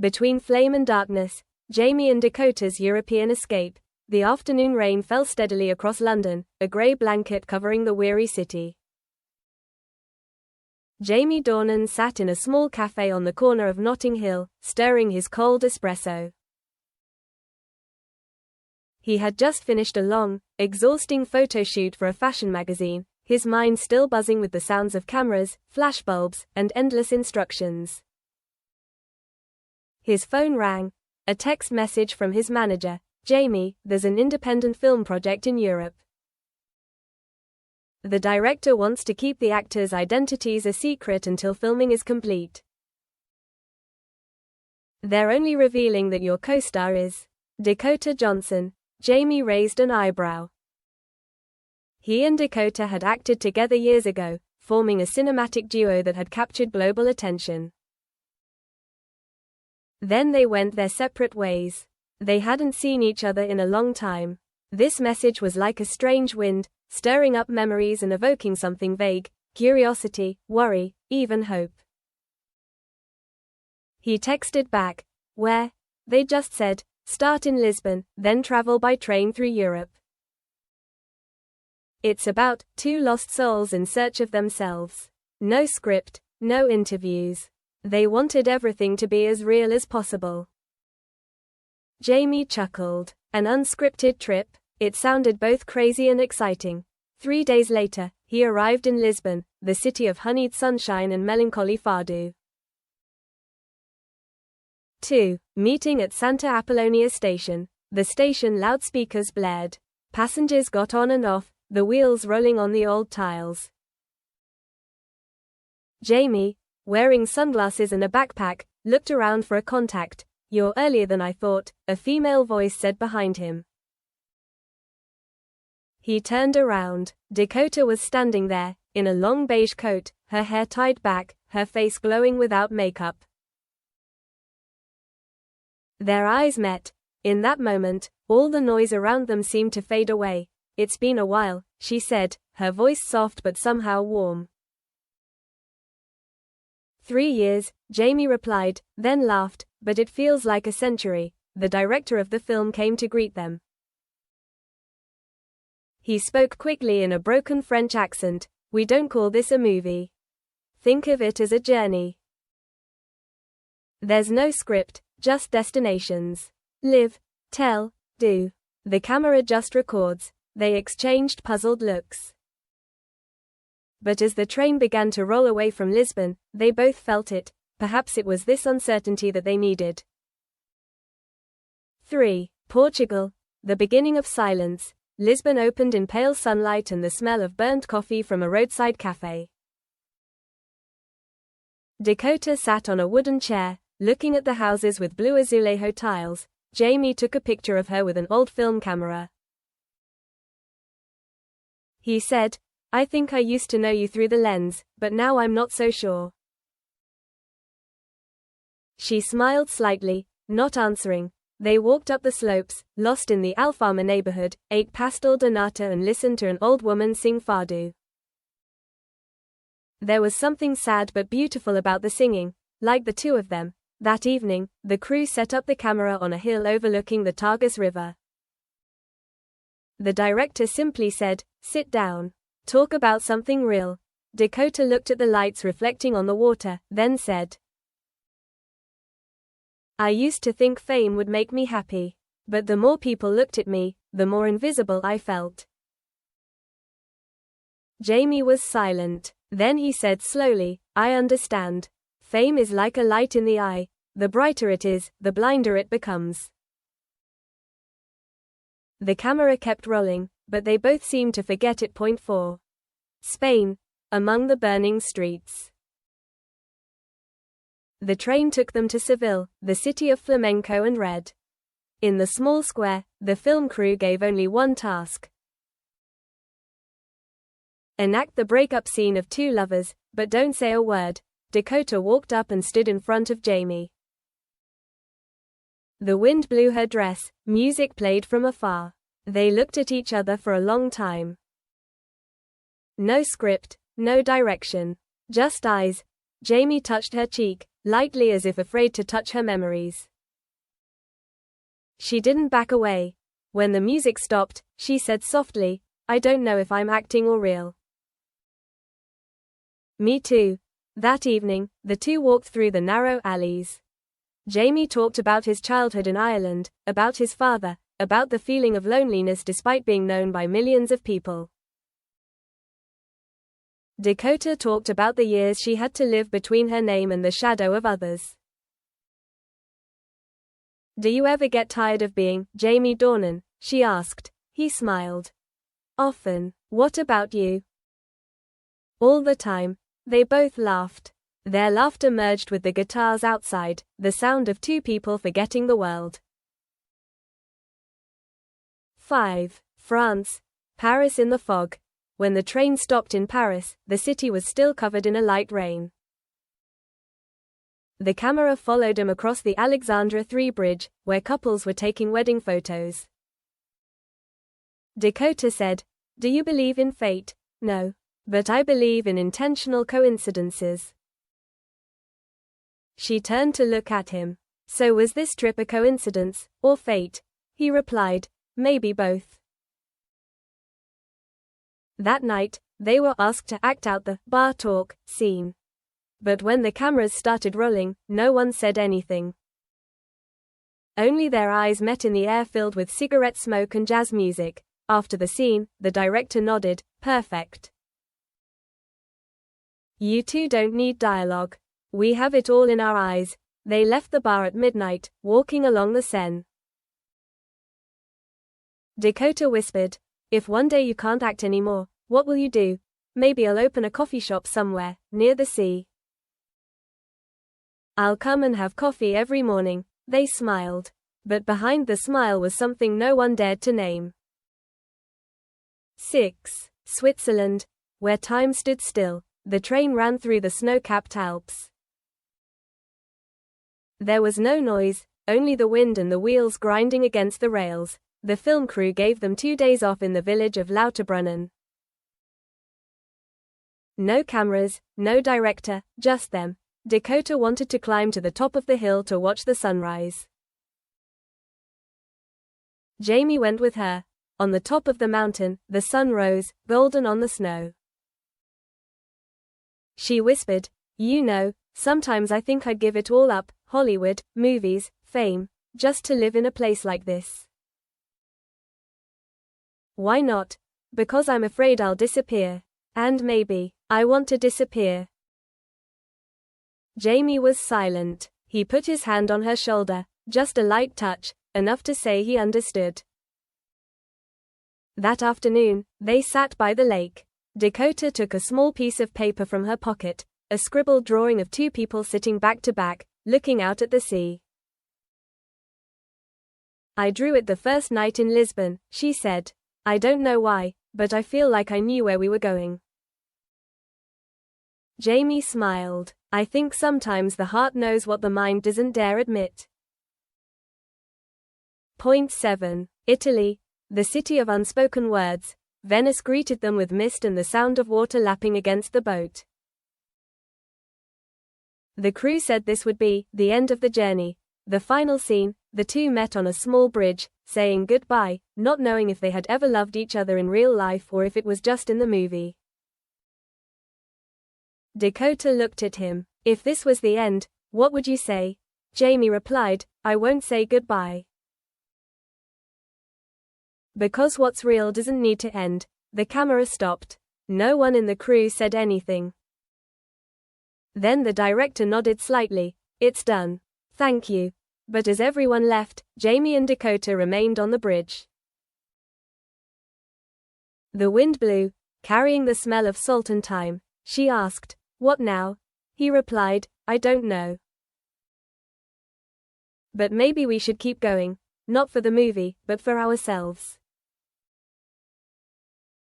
Between flame and darkness, Jamie and Dakota's European escape. The afternoon rain fell steadily across London, a grey blanket covering the weary city. Jamie Dornan sat in a small cafe on the corner of Notting Hill, stirring his cold espresso. He had just finished a long, exhausting photo shoot for a fashion magazine, his mind still buzzing with the sounds of cameras, flashbulbs, and endless instructions. His phone rang, a text message from his manager. "Jamie, there's an independent film project in Europe. The director wants to keep the actors' identities a secret until filming is complete. They're only revealing that your co-star is Dakota Johnson." Jamie raised an eyebrow. He and Dakota had acted together years ago, forming a cinematic duo that had captured global attention. Then they went their separate ways. They hadn't seen each other in a long time. This message was like a strange wind, stirring up memories and evoking something vague, curiosity, worry, even hope. He texted back, "Where?" They just said, "Start in Lisbon, then travel by train through Europe." It's about two lost souls in search of themselves. No script, no interviews. They wanted everything to be as real as possible. Jamie chuckled. An unscripted trip? It sounded both crazy and exciting. 3 days later, he arrived in Lisbon, the city of honeyed sunshine and melancholy fado. 2. Meeting at Santa Apollonia Station. The station loudspeakers blared. Passengers got on and off, the wheels rolling on the old tiles. Jamie, wearing sunglasses and a backpack, looked around for a contact. "You're earlier than I thought," a female voice said behind him. He turned around. Dakota was standing there, in a long beige coat, her hair tied back, her face glowing without makeup. Their eyes met. In that moment, all the noise around them seemed to fade away. "It's been a while," she said, her voice soft but somehow warm. 3 years, Jamie replied, then laughed, "But it feels like a century." The director of the film came to greet them. He spoke quickly in a broken French accent. "We don't call this a movie. Think of it as a journey. There's no script, just destinations. Live, tell, do. The camera just records." They exchanged puzzled looks. But as the train began to roll away from Lisbon, they both felt it. Perhaps it was this uncertainty that they needed. 3. Portugal. The beginning of silence. Lisbon opened in pale sunlight and the smell of burnt coffee from a roadside cafe. Dakota sat on a wooden chair, looking at the houses with blue azulejo tiles. Jamie took a picture of her with an old film camera. He said, "I think I used to know you through the lens, but now I'm not so sure." She smiled slightly, not answering. They walked up the slopes, lost in the Alfama neighborhood, ate pastel de nata and listened to an old woman sing fado. There was something sad but beautiful about the singing, like the two of them. That evening, the crew set up the camera on a hill overlooking the Tagus River. The director simply said, "Sit down. Talk about something real." Dakota looked at the lights reflecting on the water, then said, "I used to think fame would make me happy. But the more people looked at me, the more invisible I felt." Jamie was silent. Then he said slowly, "I understand. Fame is like a light in the eye. The brighter it is, the blinder it becomes." The camera kept rolling, but they both seemed to forget it. 4. Spain. Among the burning streets. The train took them to Seville, the city of flamenco and red. In the small square, the film crew gave only one task: enact the breakup scene of two lovers, but don't say a word. Dakota walked up and stood in front of Jamie. The wind blew her dress, music played from afar. They looked at each other for a long time. No script, no direction. Just eyes. Jamie touched her cheek, lightly as if afraid to touch her memories. She didn't back away. When the music stopped, she said softly, "I don't know if I'm acting or real." Me too. That evening, the two walked through the narrow alleys. Jamie talked about his childhood in Ireland, about his father, about the feeling of loneliness despite being known by millions of people. Dakota talked about the years she had to live between her name and the shadow of others. "Do you ever get tired of being Jamie Dornan?" she asked. He smiled. "Often. What about you?" "All the time." They both laughed. Their laughter merged with the guitars outside, the sound of two people forgetting the world. 5. France. Paris in the fog. When the train stopped in Paris, the city was still covered in a light rain. The camera followed him across the Alexandra III Bridge, where couples were taking wedding photos. Dakota said, "Do you believe in fate?" "No. But I believe in intentional coincidences." She turned to look at him. "So was this trip a coincidence, or fate?" He replied, "Maybe both." That night, they were asked to act out the bar talk scene. But when the cameras started rolling, no one said anything. Only their eyes met in the air filled with cigarette smoke and jazz music. After the scene, the director nodded, "Perfect. You two don't need dialogue. We have it all in our eyes." They left the bar at midnight, walking along the Seine. Dakota whispered, "If one day you can't act anymore, what will you do?" "Maybe I'll open a coffee shop somewhere, near the sea. I'll come and have coffee every morning." They smiled. But behind the smile was something no one dared to name. 6. Switzerland. Where time stood still. The train ran through the snow-capped Alps. There was no noise, only the wind and the wheels grinding against the rails. The film crew gave them 2 days off in the village of Lauterbrunnen. No cameras, no director, just them. Dakota wanted to climb to the top of the hill to watch the sunrise. Jamie went with her. On the top of the mountain, the sun rose, golden on the snow. She whispered, "You know, sometimes I think I'd give it all up, Hollywood, movies, fame, just to live in a place like this." "Why not?" "Because I'm afraid I'll disappear. And maybe, I want to disappear." Jamie was silent. He put his hand on her shoulder, just a light touch, enough to say he understood. That afternoon, they sat by the lake. Dakota took a small piece of paper from her pocket, a scribbled drawing of two people sitting back to back, looking out at the sea. "I drew it the first night in Lisbon," she said. "I don't know why, but I feel like I knew where we were going." Jamie smiled. "I think sometimes the heart knows what the mind doesn't dare admit." Point 7. Italy. The city of unspoken words. Venice greeted them with mist and the sound of water lapping against the boat. The crew said this would be the end of the journey. The final scene, the two met on a small bridge, saying goodbye, not knowing if they had ever loved each other in real life or if it was just in the movie. Dakota looked at him. "If this was the end, what would you say?" Jamie replied, "I won't say goodbye. Because what's real doesn't need to end." The camera stopped. No one in the crew said anything. Then the director nodded slightly. "It's done. Thank you." But as everyone left, Jamie and Dakota remained on the bridge. The wind blew, carrying the smell of salt and thyme. She asked, "What now?" He replied, "I don't know. But maybe we should keep going. Not for the movie, but for ourselves."